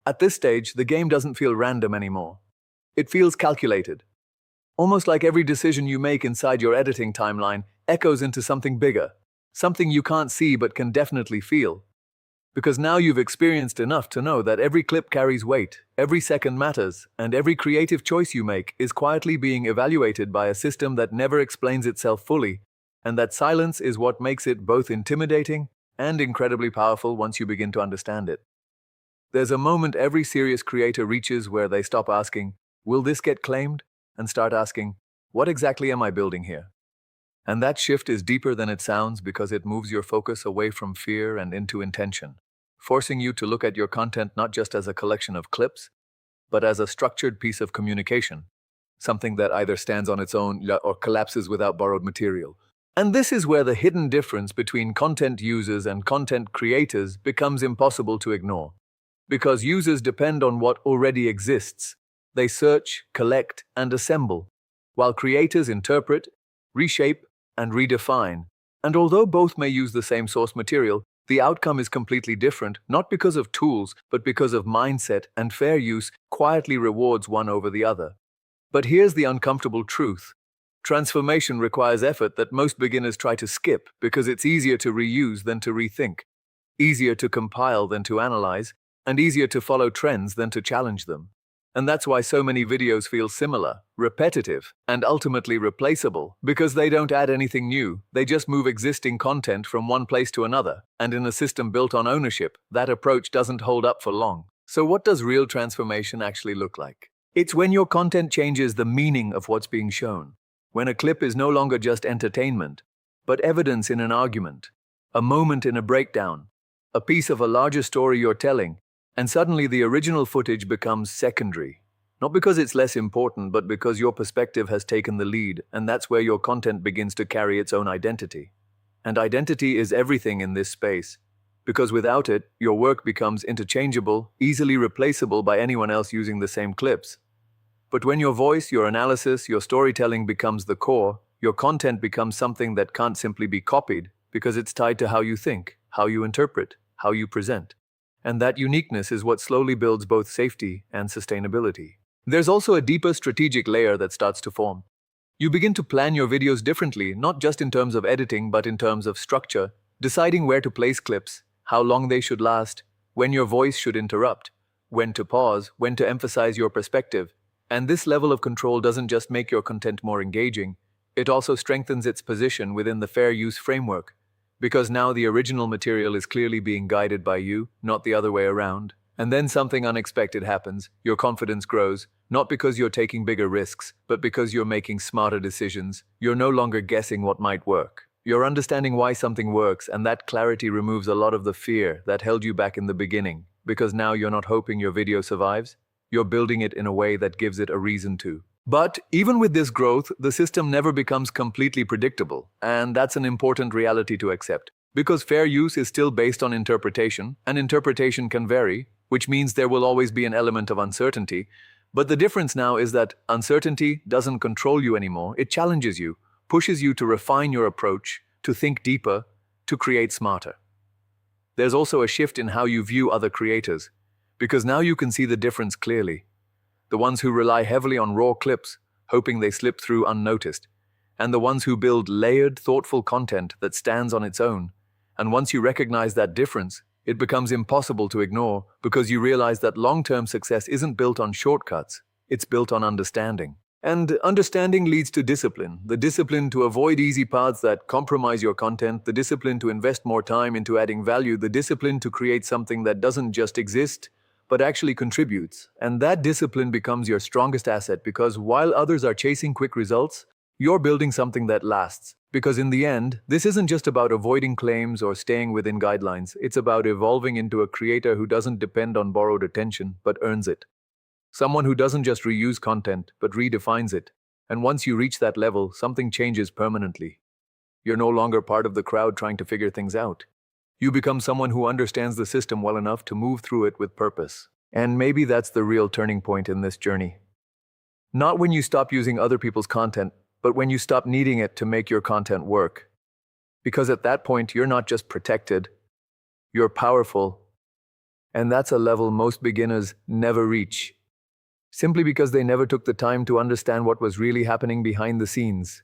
At this stage, the game doesn't feel random anymore. It feels calculated. Almost like every decision you make inside your editing timeline echoes into something bigger, something you can't see but can definitely feel. Because now you've experienced enough to know that every clip carries weight, every second matters, and every creative choice you make is quietly being evaluated by a system that never explains itself fully, and that silence is what makes it both intimidating and incredibly powerful once you begin to understand it. There's a moment every serious creator reaches where they stop asking, "Will this get claimed?" and start asking, "What exactly am I building here?" And that shift is deeper than it sounds because it moves your focus away from fear and into intention, forcing you to look at your content not just as a collection of clips, but as a structured piece of communication, something that either stands on its own or collapses without borrowed material. And this is where the hidden difference between content users and content creators becomes impossible to ignore. Because users depend on what already exists. They search, collect, and assemble, while creators interpret, reshape, and redefine. And although both may use the same source material, the outcome is completely different, not because of tools, but because of mindset, and fair use quietly rewards one over the other. But here's the uncomfortable truth. Transformation requires effort that most beginners try to skip because it's easier to reuse than to rethink, easier to compile than to analyze, and easier to follow trends than to challenge them. And that's why so many videos feel similar, repetitive, and ultimately replaceable, because they don't add anything new, they just move existing content from one place to another, and in a system built on ownership, that approach doesn't hold up for long. So what does real transformation actually look like? It's when your content changes the meaning of what's being shown, when a clip is no longer just entertainment, but evidence in an argument, a moment in a breakdown, a piece of a larger story you're telling, and suddenly the original footage becomes secondary. Not because it's less important, but because your perspective has taken the lead, and that's where your content begins to carry its own identity. And identity is everything in this space, because without it, your work becomes interchangeable, easily replaceable by anyone else using the same clips. But when your voice, your analysis, your storytelling becomes the core, your content becomes something that can't simply be copied, because it's tied to how you think, how you interpret, how you present. And that uniqueness is what slowly builds both safety and sustainability. There's also a deeper strategic layer that starts to form. You begin to plan your videos differently, not just in terms of editing, but in terms of structure, deciding where to place clips, how long they should last, when your voice should interrupt, when to pause, when to emphasize your perspective. And this level of control doesn't just make your content more engaging, it also strengthens its position within the fair use framework. Because now the original material is clearly being guided by you, not the other way around. And then something unexpected happens, your confidence grows, not because you're taking bigger risks, but because you're making smarter decisions. You're no longer guessing what might work. You're understanding why something works, and that clarity removes a lot of the fear that held you back in the beginning. Because now you're not hoping your video survives, you're building it in a way that gives it a reason to. But even with this growth, the system never becomes completely predictable, and that's an important reality to accept. Because fair use is still based on interpretation, and interpretation can vary, which means there will always be an element of uncertainty. But the difference now is that uncertainty doesn't control you anymore, it challenges you, pushes you to refine your approach, to think deeper, to create smarter. There's also a shift in how you view other creators, because now you can see the difference clearly. The ones who rely heavily on raw clips, hoping they slip through unnoticed, and the ones who build layered, thoughtful content that stands on its own. And once you recognize that difference, it becomes impossible to ignore because you realize that long-term success isn't built on shortcuts, it's built on understanding. And understanding leads to discipline, the discipline to avoid easy paths that compromise your content, the discipline to invest more time into adding value, the discipline to create something that doesn't just exist, but actually contributes. And that discipline becomes your strongest asset because while others are chasing quick results, you're building something that lasts. Because in the end, this isn't just about avoiding claims or staying within guidelines, it's about evolving into a creator who doesn't depend on borrowed attention, but earns it. Someone who doesn't just reuse content, but redefines it. And once you reach that level, something changes permanently. You're no longer part of the crowd trying to figure things out. You become someone who understands the system well enough to move through it with purpose. And maybe that's the real turning point in this journey. Not when you stop using other people's content, but when you stop needing it to make your content work. Because at that point, you're not just protected, you're powerful, And that's a level most beginners never reach, simply because they never took the time to understand what was really happening behind the scenes.